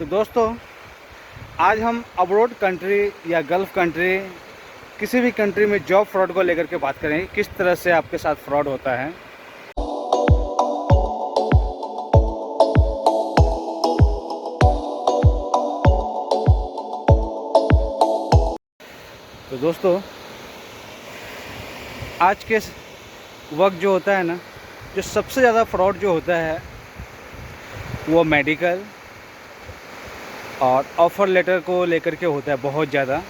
तो दोस्तों, आज हम अब्रॉड कंट्री या गल्फ़ कंट्री किसी भी कंट्री में जॉब फ्रॉड को लेकर के बात करेंगे, किस तरह से आपके साथ फ्रॉड होता है। तो दोस्तों, आज के वक्त जो होता है ना, जो सबसे ज़्यादा फ्रॉड जो होता है वो मेडिकल और ऑफ़र लेटर को लेकर के होता है बहुत ज़्यादा।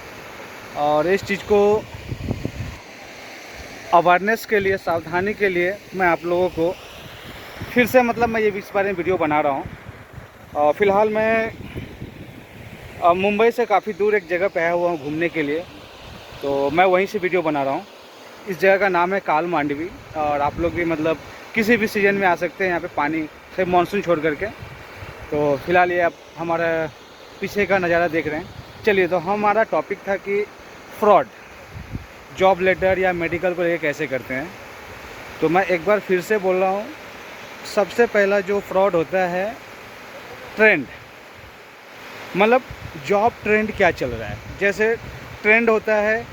और इस चीज़ को अवेयरनेस के लिए, सावधानी के लिए मैं आप लोगों को फिर से मैं ये इस बारे में वीडियो बना रहा हूँ। फ़िलहाल मैं मुंबई से काफ़ी दूर एक जगह पे आया हुआ हूँ घूमने के लिए, तो मैं वहीं से वीडियो बना रहा हूँ। इस जगह का नाम है काल मांडवी, और आप लोग भी किसी भी सीज़न में आ सकते हैं यहाँ पे, पानी से मानसून छोड़ करके। तो फ़िलहाल ये आप हमारा पीछे का नज़ारा देख रहे हैं। चलिए, तो हमारा टॉपिक था कि फ्रॉड जॉब लेटर या मेडिकल को लेकर कैसे करते हैं। तो मैं एक बार फिर से बोल रहा हूँ, सबसे पहला जो फ्रॉड होता है ट्रेंड, जॉब ट्रेंड क्या चल रहा है। जैसे ट्रेंड होता है,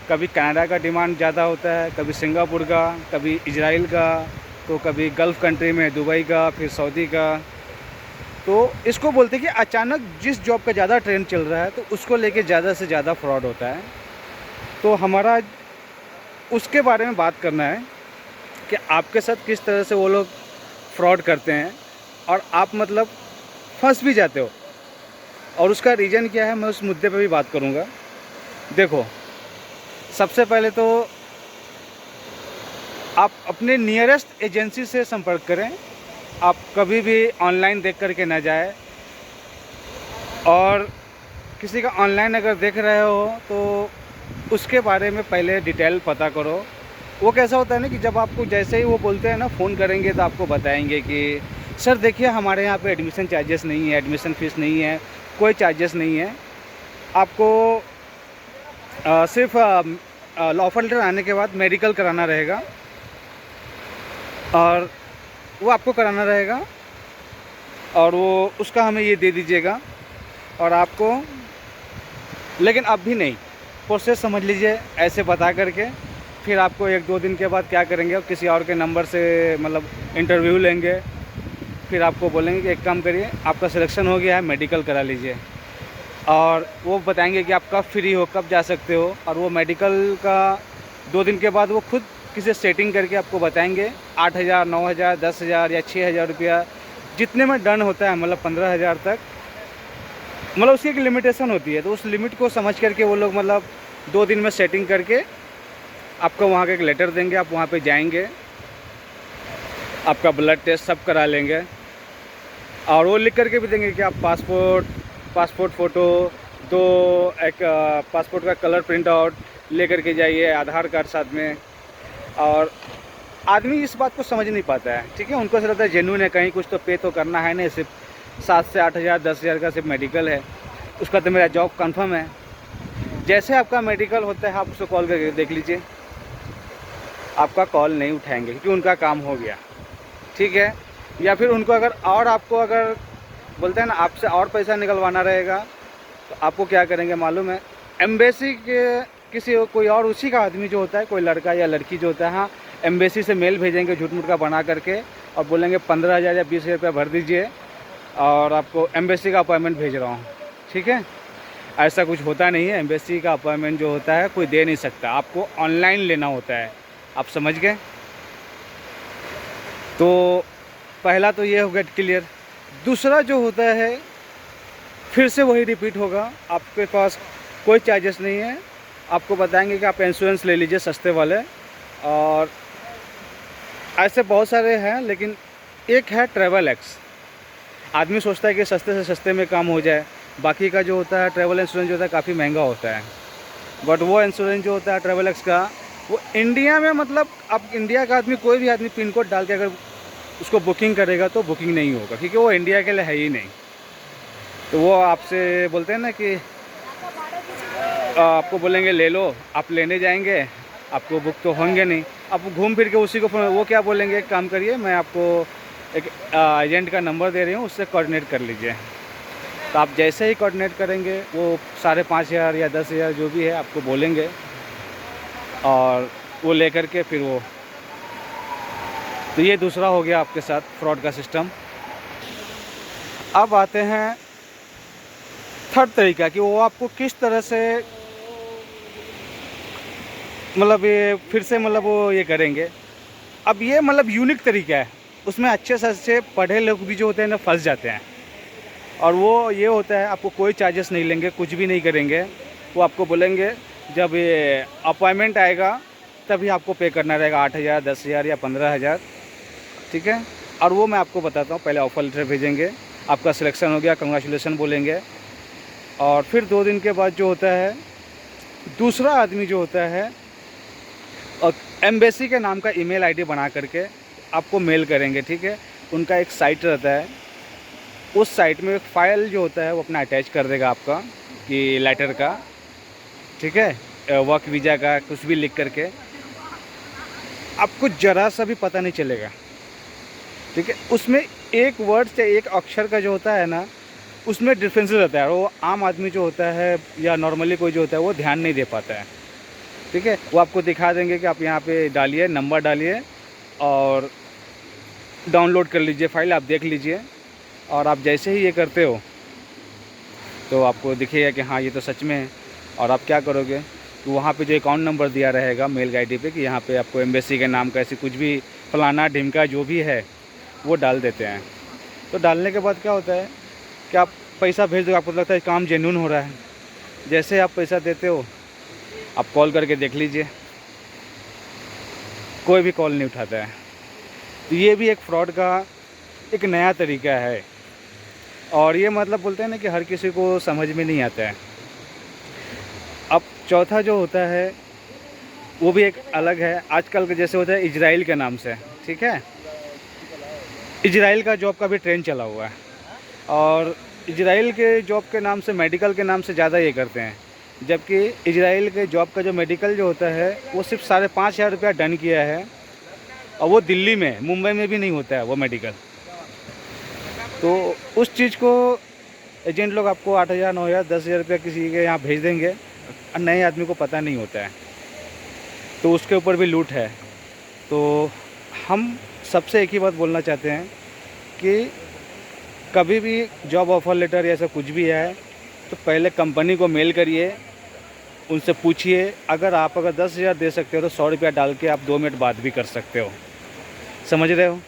कभी कनाडा का डिमांड ज़्यादा होता है, कभी सिंगापुर का, कभी इजराइल का, तो कभी गल्फ़ कंट्री में दुबई का, फिर सऊदी का। तो इसको बोलते हैं कि अचानक जिस जॉब का ज़्यादा ट्रेंड चल रहा है तो उसको लेके ज़्यादा से ज़्यादा फ्रॉड होता है। तो हमारा उसके बारे में बात करना है कि आपके साथ किस तरह से वो लोग फ्रॉड करते हैं और आप फंस भी जाते हो, और उसका रीज़न क्या है, मैं उस मुद्दे पे भी बात करूँगा। देखो, सबसे पहले तो आप अपने नियरेस्ट एजेंसी से संपर्क करें। आप कभी भी ऑनलाइन देख कर के ना जाए, और किसी का ऑनलाइन अगर देख रहे हो तो उसके बारे में पहले डिटेल पता करो। वो कैसा होता है ना कि जब आपको जैसे ही वो बोलते हैं ना, फ़ोन करेंगे तो आपको बताएंगे कि सर देखिए, हमारे यहाँ पे एडमिशन चार्जेस नहीं है, एडमिशन फ़ीस नहीं है, कोई चार्जेस नहीं है। आपको सिर्फ ऑफर लेटर आने के बाद मेडिकल कराना रहेगा, और वो आपको कराना रहेगा, और वो उसका हमें ये दे दीजिएगा। और आपको, लेकिन अब भी नहीं, प्रोसेस समझ लीजिए ऐसे बता करके। फिर आपको 1-2 दिन के बाद क्या करेंगे, और किसी और के नंबर से इंटरव्यू लेंगे। फिर आपको बोलेंगे कि एक काम करिए, आपका सिलेक्शन हो गया है, मेडिकल करा लीजिए। और वो बताएंगे कि आप कब फ्री हो, कब जा सकते हो। और वो मेडिकल का 2 दिन के बाद वो खुद किसी सेटिंग करके आपको बताएंगे 8,000, 9,000, 10,000 या 6,000 रुपया, जितने में डन होता है, 15,000 तक। उसकी एक लिमिटेशन होती है, तो उस लिमिट को समझ करके वो लोग 2 दिन में सेटिंग करके आपको वहाँ का एक लेटर देंगे। आप वहाँ पे जाएंगे, आपका ब्लड टेस्ट सब करा लेंगे, और वो लिख करके भी देंगे कि आप पासपोर्ट फ़ोटो, एक पासपोर्ट का कलर प्रिंट आउट ले करके जाइए, आधार कार्ड साथ में। और आदमी इस बात को समझ नहीं पाता है, ठीक है। उनको ऐसा लगता है जेन्युइन है, कहीं कुछ तो पे तो करना है नहीं, सिर्फ 7 से 8,000, 10,000 का सिर्फ मेडिकल है, उसका तो मेरा जॉब कंफर्म है। जैसे आपका मेडिकल होता है, आप उसको कॉल करके देख लीजिए, आपका कॉल नहीं उठाएंगे क्योंकि उनका काम हो गया, ठीक है। या फिर उनको आपको बोलते हैं ना, आपसे और पैसा निकलवाना रहेगा, तो आपको क्या करेंगे मालूम है, एम्बेसी के कोई और उसी का आदमी जो होता है, कोई लड़का या लड़की जो होता है, हाँ, एम्बेसी से मेल भेजेंगे झूठ मूठ का बना करके, और बोलेंगे 15,000 या 20,000 रुपया भर दीजिए, और आपको एम्बेसी का अपॉइंटमेंट भेज रहा हूँ, ठीक है। ऐसा कुछ होता नहीं है। एम्बेसी का अपॉइंटमेंट जो होता है कोई दे नहीं सकता, आपको ऑनलाइन लेना होता है। आप समझ गए। तो पहला तो ये हो गया क्लियर। दूसरा जो होता है, फिर से वही रिपीट होगा, आपके पास कोई चार्जेस नहीं है। आपको बताएंगे कि आप इंश्योरेंस ले लीजिए सस्ते वाले, और ऐसे बहुत सारे हैं, लेकिन एक है ट्रैवल एक्स। आदमी सोचता है कि सस्ते से सस्ते में काम हो जाए। बाकी का जो होता है ट्रैवल इंश्योरेंस जो होता है काफ़ी महंगा होता है, बट वो इंश्योरेंस जो होता है ट्रैवल एक्स का, वो इंडिया में अब इंडिया का आदमी, कोई भी आदमी पिन कोड डाल के अगर उसको बुकिंग करेगा तो बुकिंग नहीं होगा, क्योंकि वो इंडिया के लिए है ही नहीं। तो वो आपसे बोलते हैं ना कि आपको बोलेंगे ले लो, आप लेने जाएंगे, आपको बुक तो होंगे नहीं। आप घूम फिर के उसी को वो क्या बोलेंगे, एक काम करिए, मैं आपको एक एजेंट का नंबर दे रही हूँ, उससे कोऑर्डिनेट कर लीजिए। तो आप जैसे ही कोऑर्डिनेट करेंगे वो 5,500 या 10,000 जो भी है आपको बोलेंगे, और वो लेकर के फिर वो, तो ये दूसरा हो गया आपके साथ फ्रॉड का सिस्टम। अब आते हैं थर्ड तरीका कि वो आपको किस तरह से मतलब ये फिर से मतलब वो ये करेंगे। अब ये मतलब यूनिक तरीका है, उसमें अच्छे से अच्छे पढ़े लोग भी जो होते हैं ना फंस जाते हैं। और वो ये होता है आपको कोई चार्जेस नहीं लेंगे, कुछ भी नहीं करेंगे। वो आपको बोलेंगे जब ये अपॉइंटमेंट आएगा तभी आपको पे करना रहेगा 8,000, 10,000 या 15,000, ठीक है। और वो मैं आपको बताता हूँ, पहले ऑफर लेटर भेजेंगे, आपका सिलेक्शन हो गया, कंग्रेचुलेसन बोलेंगे। और फिर 2 दिन के बाद जो होता है दूसरा आदमी जो होता है और एम्बेसी के नाम का ईमेल आईडी बना करके आपको मेल करेंगे, ठीक है। उनका एक साइट रहता है, उस साइट में एक फ़ाइल जो होता है वो अपना अटैच कर देगा आपका कि लेटर का, ठीक है, वर्क वीज़ा का कुछ भी लिख करके, आपको ज़रा सा भी पता नहीं चलेगा, ठीक है। उसमें एक वर्ड से एक अक्षर का जो होता है ना, उसमें डिफरेंस रहता है, और वो आम आदमी जो होता है या नॉर्मली कोई जो होता है वो ध्यान नहीं दे पाता है, ठीक है। वो आपको दिखा देंगे कि आप यहाँ पे डालिए, नंबर डालिए और डाउनलोड कर लीजिए फाइल, आप देख लीजिए। और आप जैसे ही ये करते हो तो आपको दिखेगा कि हाँ ये तो सच में है। और आप क्या करोगे कि वहाँ पे जो अकाउंट नंबर दिया रहेगा मेल आईडी पे कि यहाँ पे आपको एम्बेसी के नाम का ऐसे कुछ भी फलाना ढिमका जो भी है वो डाल देते हैं। तो डालने के बाद क्या होता है कि आप पैसा भेज दो, आपको लगता है काम जेन्युइन हो रहा है। जैसे आप पैसा देते हो आप कॉल करके देख लीजिए, कोई भी कॉल नहीं उठाता है। तो ये भी एक फ्रॉड का एक नया तरीका है, और ये मतलब बोलते हैं ना कि हर किसी को समझ में नहीं आता है। अब चौथा जो होता है वो भी एक अलग है, आजकल के जैसे होता है इजराइल के नाम से, ठीक है। इजराइल का जॉब का भी ट्रेंड चला हुआ है, और इजराइल के जॉब के नाम से, मेडिकल के नाम से ज़्यादा ये करते हैं। जबकि इजराइल के जॉब का जो मेडिकल जो होता है वो सिर्फ 5,500 रुपया डन किया है, और वो दिल्ली में, मुंबई में भी नहीं होता है वो मेडिकल। तो उस चीज़ को एजेंट लोग आपको 8,000, 9,000, 10,000 रुपया किसी के यहाँ भेज देंगे, और नए आदमी को पता नहीं होता है, तो उसके ऊपर भी लूट है। तो हम सबसे एक ही बात बोलना चाहते हैं कि कभी भी जॉब ऑफ़र लेटर या ऐसा कुछ भी है तो पहले कंपनी को मेल करिए, उनसे पूछिए। अगर 10,000 दे सकते हो तो 100 रुपया डाल के आप 2 मिनट बात भी कर सकते हो, समझ रहे हो।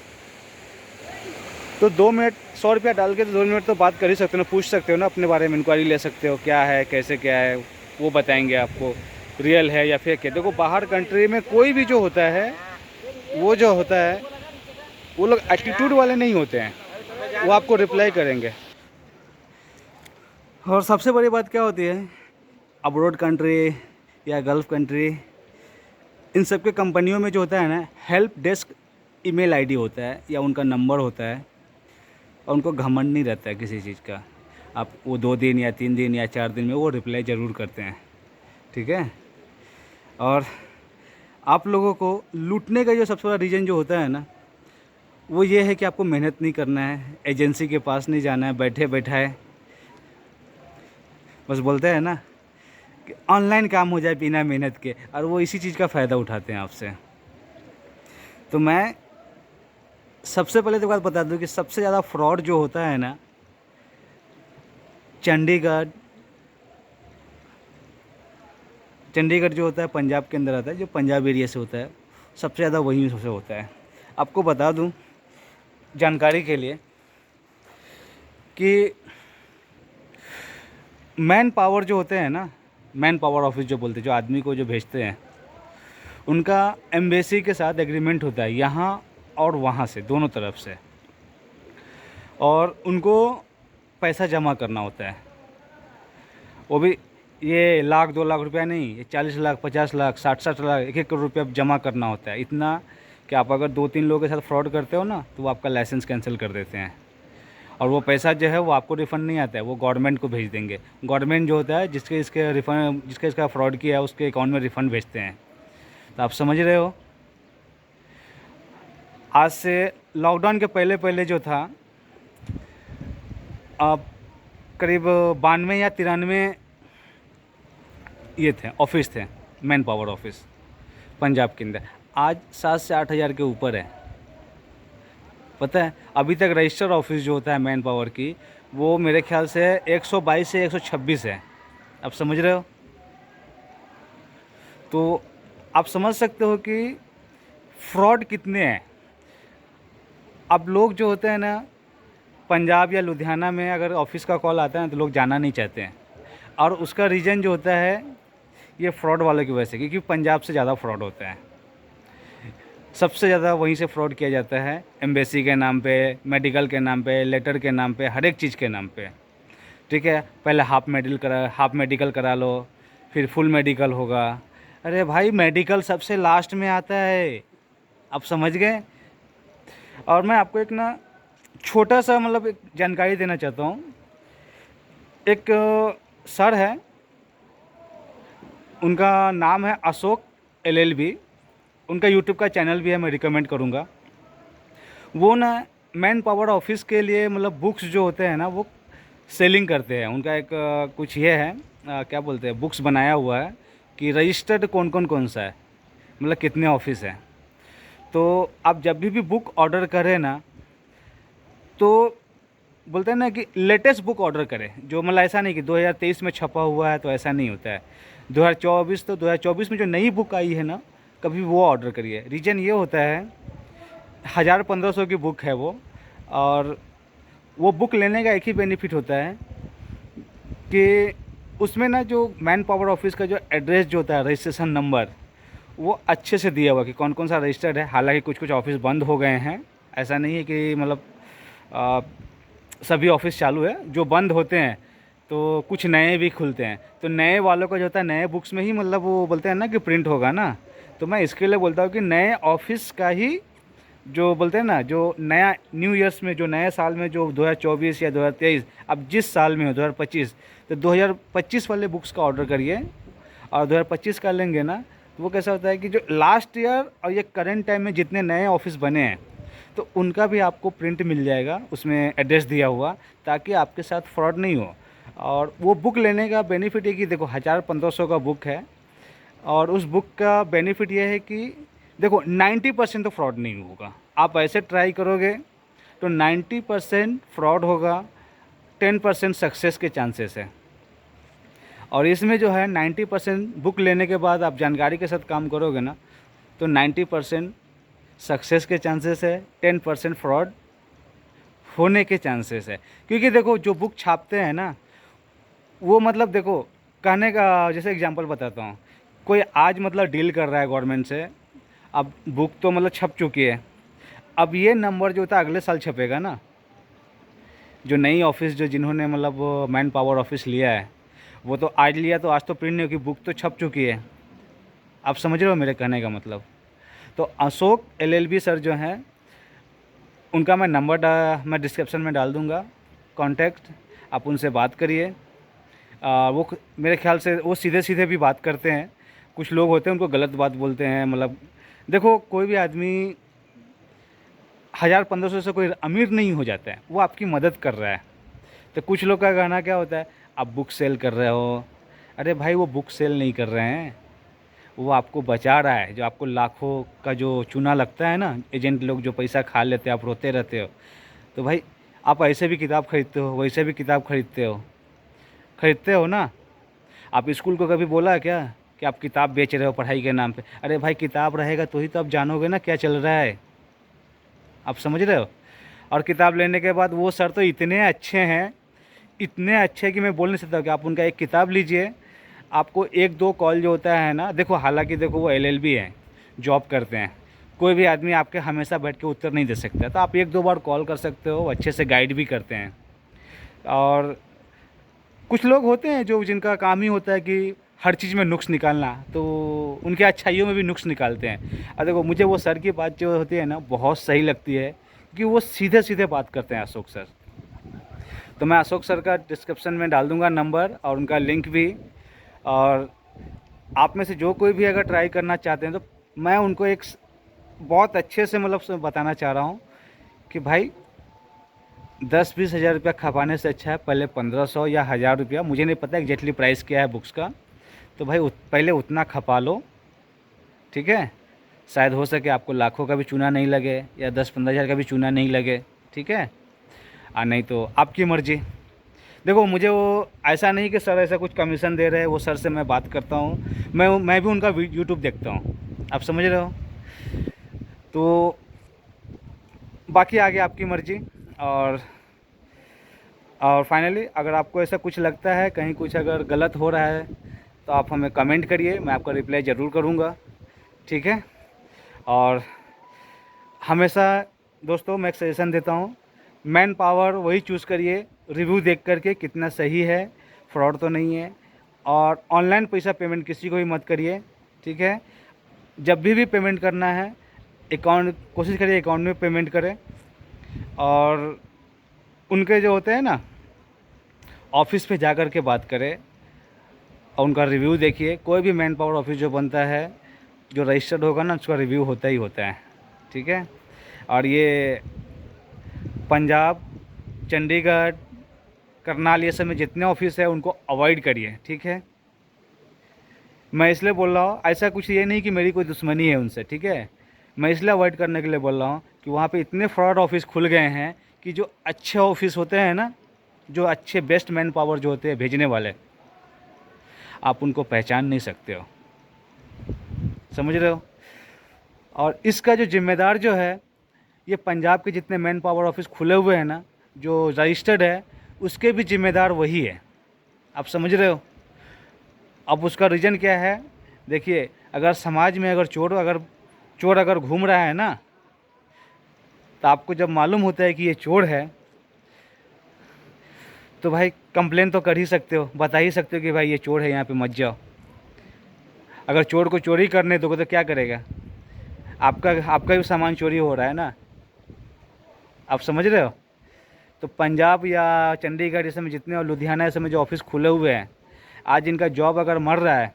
तो 2 मिनट 100 रुपया डाल के तो 2 मिनट तो बात कर ही सकते हो ना, पूछ सकते हो ना, अपने बारे में इंक्वायरी ले सकते हो, क्या है कैसे क्या है, वो बताएंगे आपको रियल है या फेक है। देखो बाहर कंट्री में कोई भी जो होता है वो जो होता है वो लोग एटीट्यूड वाले नहीं होते हैं, वो आपको रिप्लाई करेंगे। और सबसे बड़ी बात क्या होती है, अब्रॉड कंट्री या गल्फ़ कंट्री, इन सब के कंपनियों में जो होता है ना, हेल्प डेस्क ईमेल आईडी होता है या उनका नंबर होता है, और उनको घमंड नहीं रहता है किसी चीज़ का। आप वो 2 दिन या 3 दिन या 4 दिन में वो रिप्लाई ज़रूर करते हैं, ठीक है। और आप लोगों को लूटने का जो सबसे बड़ा रीज़न जो होता है ना, वो ये है कि आपको मेहनत नहीं करना है, एजेंसी के पास नहीं जाना है, बैठे बैठाए बस बोलते हैं ना कि ऑनलाइन काम हो जाए बिना मेहनत के, और वो इसी चीज़ का फ़ायदा उठाते हैं आपसे। तो मैं सबसे पहले तो बात बता दूं कि सबसे ज़्यादा फ्रॉड जो होता है ना, चंडीगढ़ जो होता है पंजाब के अंदर आता है, जो पंजाब एरिया से होता है, सबसे ज़्यादा वहीं से होता है। आपको बता दूं जानकारी के लिए कि मैन पावर जो होते हैं ना, मैन पावर ऑफिस जो बोलते हैं, जो आदमी को जो भेजते हैं, उनका एम्बेसी के साथ एग्रीमेंट होता है यहाँ और वहाँ से, दोनों तरफ से, और उनको पैसा जमा करना होता है। वो भी ये 1,00,000 2,00,000 रुपया नहीं, ये 40 लाख 50 लाख 60 लाख 1 करोड़ रुपया जमा करना होता है। इतना कि आप अगर 2-3 लोगों के साथ फ्रॉड करते हो ना, तो वो आपका लाइसेंस कैंसिल कर देते हैं, और वो पैसा जो है वो आपको रिफ़ंड नहीं आता है, वो गवर्नमेंट को भेज देंगे। गवर्नमेंट जो होता है जिसके इसका फ्रॉड किया है उसके अकाउंट में रिफ़ंड भेजते हैं। तो आप समझ रहे हो, आज से लॉकडाउन के पहले पहले जो था, आप करीब 92 या 93 ये थे ऑफिस थे, मैन पावर ऑफिस पंजाब के अंदर। आज 7 से 8 हज़ार के ऊपर है। पता है, अभी तक रजिस्टर ऑफिस जो होता है मैन पावर की, वो मेरे ख्याल से 122 से 126 है। आप समझ रहे हो? तो आप समझ सकते हो कि फ्रॉड कितने हैं। अब लोग जो होते हैं ना, पंजाब या लुधियाना में अगर ऑफिस का कॉल आता है ना, तो लोग जाना नहीं चाहते हैं। और उसका रीज़न जो होता है, ये फ्रॉड वालों की वजह से, क्योंकि पंजाब से ज़्यादा फ्रॉड होता है। सबसे ज़्यादा वहीं से फ्रॉड किया जाता है, एम्बेसी के नाम पे, मेडिकल के नाम पे, लेटर के नाम पे, हर एक चीज़ के नाम पे। ठीक है, पहले हाफ मेडिकल करा लो, फिर फुल मेडिकल होगा। अरे भाई, मेडिकल सबसे लास्ट में आता है। आप समझ गए? और मैं आपको एक ना छोटा सा मतलब एक जानकारी देना चाहता हूँ। एक सर है, उनका नाम है अशोक LLB। उनका यूट्यूब का चैनल भी है, मैं रिकमेंड करूँगा। वो ना मैन पावर ऑफिस के लिए मतलब बुक्स जो होते हैं ना, वो सेलिंग करते हैं। उनका एक कुछ ये है, क्या बोलते हैं, बुक्स बनाया हुआ है कि रजिस्टर्ड कौन सा है, मतलब कितने ऑफिस हैं। तो आप जब भी बुक ऑर्डर करें ना, तो बोलते हैं ना कि लेटेस्ट बुक ऑर्डर करें। जो मतलब ऐसा नहीं कि 2023 में छपा हुआ है, तो ऐसा नहीं होता है। 2024 में जो नई बुक आई है ना, कभी वो ऑर्डर करिए। रीज़न ये होता है, 1000-1500 की बुक है वो, और वो बुक लेने का एक ही बेनिफिट होता है कि उसमें ना जो मैन पावर ऑफिस का जो एड्रेस जो होता है, रजिस्ट्रेशन नंबर, वो अच्छे से दिया हुआ कि कौन कौन सा रजिस्टर्ड है। हालांकि कुछ कुछ ऑफिस बंद हो गए हैं, ऐसा नहीं है कि मतलब सभी ऑफिस चालू है। जो बंद होते हैं तो कुछ नए भी खुलते हैं। तो नए वालों का जो होता है, नए बुक्स में ही मतलब वो बोलते हैं ना कि प्रिंट होगा ना। तो मैं इसके लिए बोलता हूँ कि नए ऑफिस का ही, जो बोलते हैं ना, जो नया न्यू ईयर्स में, जो नए साल में, जो 2024 या 2023, अब जिस साल में हो 2025, तो 2025 वाले बुक्स का ऑर्डर करिए। और 2025 का लेंगे ना, तो वो कैसा होता है कि जो लास्ट ईयर और ये करंट टाइम में जितने नए ऑफिस बने हैं, तो उनका भी आपको प्रिंट मिल जाएगा, उसमें एड्रेस दिया हुआ, ताकि आपके साथ फ्रॉड नहीं हो। और वो बुक लेने का बेनिफिट है कि देखो 1000-1500 का बुक है, और उस बुक का बेनिफिट ये है कि देखो 90% तो फ्रॉड नहीं होगा। आप ऐसे ट्राई करोगे तो 90% फ्रॉड होगा, 10% सक्सेस के चांसेस है। और इसमें जो है 90% बुक लेने के बाद आप जानकारी के साथ काम करोगे ना, तो 90% सक्सेस के चांसेस है, 10% फ्रॉड होने के चांसेस है। क्योंकि देखो जो बुक छापते हैं ना, वो मतलब देखो, कहने का जैसे एग्जांपल बताता हूँ, कोई आज मतलब डील कर रहा है गवर्नमेंट से, अब बुक तो मतलब छप चुकी है, अब ये नंबर जो होता है अगले साल छपेगा ना। जो नई ऑफिस जो जिन्होंने मतलब मैन पावर ऑफिस लिया है, वो तो आज लिया तो आज तो प्रिंट नहीं होगी, बुक तो छप चुकी है। आप समझ रहे हो मेरे कहने का मतलब? तो अशोक LLB सर जो हैं, उनका मैं नंबर मैं डिस्क्रिप्शन में डाल दूँगा, कॉन्टैक्ट, आप उनसे बात करिए। वो मेरे ख्याल से वो सीधे सीधे भी बात करते हैं। कुछ लोग होते हैं उनको गलत बात बोलते हैं। मतलब देखो, कोई भी आदमी 1000-1500 से कोई अमीर नहीं हो जाता है, वो आपकी मदद कर रहा है। तो कुछ लोग का कहना क्या होता है, आप बुक सेल कर रहे हो। अरे भाई, वो बुक सेल नहीं कर रहे हैं, वो आपको बचा रहा है। जो आपको लाखों का जो चूना लगता है ना, एजेंट लोग जो पैसा खा लेते हैं, आप रोते रहते हो। तो भाई, आप ऐसे भी किताब खरीदते हो, वैसे भी किताब खरीदते हो ना। आप स्कूल को कभी बोला है क्या कि आप किताब बेच रहे हो पढ़ाई के नाम पे? अरे भाई, किताब रहेगा तो ही तो आप जानोगे ना क्या चल रहा है। आप समझ रहे हो? और किताब लेने के बाद वो सर तो इतने अच्छे हैं, इतने अच्छे कि मैं बोल नहीं सकता कि आप उनका एक किताब लीजिए, आपको 1-2 कॉल जो होता है ना, देखो हालांकि देखो वो LLB हैं, जॉब करते हैं, कोई भी आदमी आपके हमेशा बैठ के उत्तर नहीं दे सकता। तो आप 1-2 बार कॉल कर सकते हो, अच्छे से गाइड भी करते हैं। और कुछ लोग होते हैं जो जिनका काम ही होता है कि हर चीज़ में नुक्स निकालना, तो उनके अच्छाइयों में भी नुक्स निकालते हैं। और देखो, मुझे वो सर की बात जो होती है ना, बहुत सही लगती है कि वो सीधे सीधे बात करते हैं, अशोक सर। तो मैं अशोक सर का डिस्क्रिप्शन में डाल दूंगा नंबर और उनका लिंक भी। और आप में से जो कोई भी अगर ट्राई करना चाहते हैं, तो मैं उनको बहुत अच्छे से मतलब बताना चाह रहा हूँ कि भाई, 10-20 हज़ार रुपया खपाने से अच्छा है पहले 1500 या 1000 रुपया, मुझे नहीं पता एग्जैक्टली प्राइस क्या है बुक्स का, तो भाई पहले उतना खपा लो, ठीक है। शायद हो सके आपको लाखों का भी चूना नहीं लगे या 10-15 हज़ार का भी चूना नहीं लगे, ठीक है। और नहीं तो आपकी मर्ज़ी। देखो मुझे वो ऐसा नहीं कि सर ऐसा कुछ कमीशन दे रहे हैं, वो सर से मैं बात करता हूँ, मैं भी उनका यूट्यूब देखता हूँ, आप समझ रहे हो। तो बाकी आगे आपकी मर्ज़ी। और फाइनली अगर आपको ऐसा कुछ लगता है कहीं कुछ अगर गलत हो रहा है तो आप हमें कमेंट करिए, मैं आपका रिप्लाई ज़रूर करूँगा, ठीक है। और हमेशा दोस्तों मैं एक सजेशन देता हूँ, मैन पावर वही चूज़ करिए रिव्यू देख करके कितना सही है, फ्रॉड तो नहीं है। और ऑनलाइन पैसा पेमेंट किसी को भी मत करिए, ठीक है। जब भी पेमेंट करना है कोशिश करिए अकाउंट में पेमेंट करें। और उनके जो होते हैं ना ऑफिस पे जा कर के बात करें और उनका रिव्यू देखिए। कोई भी मैन पावर ऑफिस जो बनता है जो रजिस्टर्ड होगा ना उसका रिव्यू होता ही होता है, ठीक है। और ये पंजाब, चंडीगढ़, करनाल ये सब में जितने ऑफिस है उनको अवॉइड करिए, ठीक है। मैं इसलिए बोल रहा हूँ, ऐसा कुछ ये नहीं कि मेरी कोई दुश्मनी है उनसे, ठीक है। मैं इसलिए अवॉइड करने के लिए बोल रहा हूँ कि वहाँ पे इतने फ्रॉड ऑफिस खुल गए हैं कि जो अच्छे ऑफिस होते हैं ना, जो अच्छे बेस्ट मैन पावर जो होते हैं भेजने वाले, आप उनको पहचान नहीं सकते हो, समझ रहे हो। और इसका जो जिम्मेदार जो है, ये पंजाब के जितने मैन पावर ऑफिस खुले हुए हैं ना जो रजिस्टर्ड है, उसके भी जिम्मेदार वही है, आप समझ रहे हो। अब उसका रीज़न क्या है, देखिए अगर समाज में अगर चोर अगर घूम रहा है ना, तो आपको जब मालूम होता है कि ये चोर है, तो भाई कंप्लेन तो कर ही सकते हो, बता ही सकते हो कि भाई ये चोर है, यहाँ पे मत जाओ। अगर चोर को चोरी करने दोगे तो क्या करेगा, आपका भी सामान चोरी हो रहा है ना, आप समझ रहे हो। तो पंजाब या चंडीगढ़ इस समय जितने और लुधियाना इस समय जो ऑफिस खुले हुए हैं, आज इनका जॉब अगर मर रहा है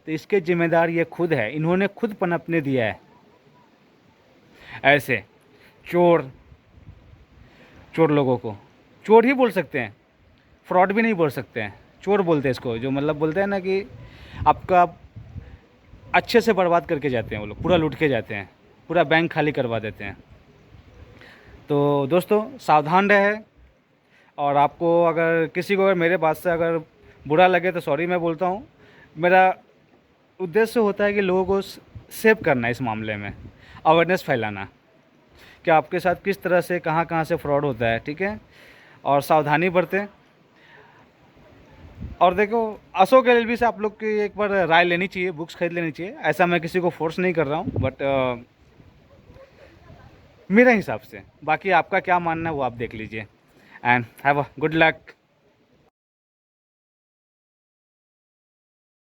तो इसके जिम्मेदार ये खुद है, इन्होंने खुद पनपने दिया है ऐसे चोर चोर लोगों को। चोर ही बोल सकते हैं, फ्रॉड भी नहीं बोल सकते हैं, चोर बोलते हैं इसको। जो मतलब बोलते हैं ना कि आपका अच्छे से बर्बाद करके जाते हैं वो लोग, पूरा लूट के जाते हैं, पूरा बैंक खाली करवा देते हैं। तो दोस्तों सावधान रहे। और आपको अगर किसी को अगर मेरे बात से अगर बुरा लगे तो सॉरी मैं बोलता हूँ। मेरा उद्देश्य होता है कि लोगों को सेव करना, इस मामले में अवेयरनेस फैलाना कि आपके साथ किस तरह से कहाँ कहाँ से फ्रॉड होता है, ठीक है। और सावधानी बरतें। और देखो अशोक एलएलबी से आप लोग की एक बार राय लेनी चाहिए, बुक्स खरीद लेनी चाहिए। ऐसा मैं किसी को फोर्स नहीं कर रहा हूँ, बट मेरे हिसाब से। बाकी आपका क्या मानना है वो आप देख लीजिए। And have a good luck.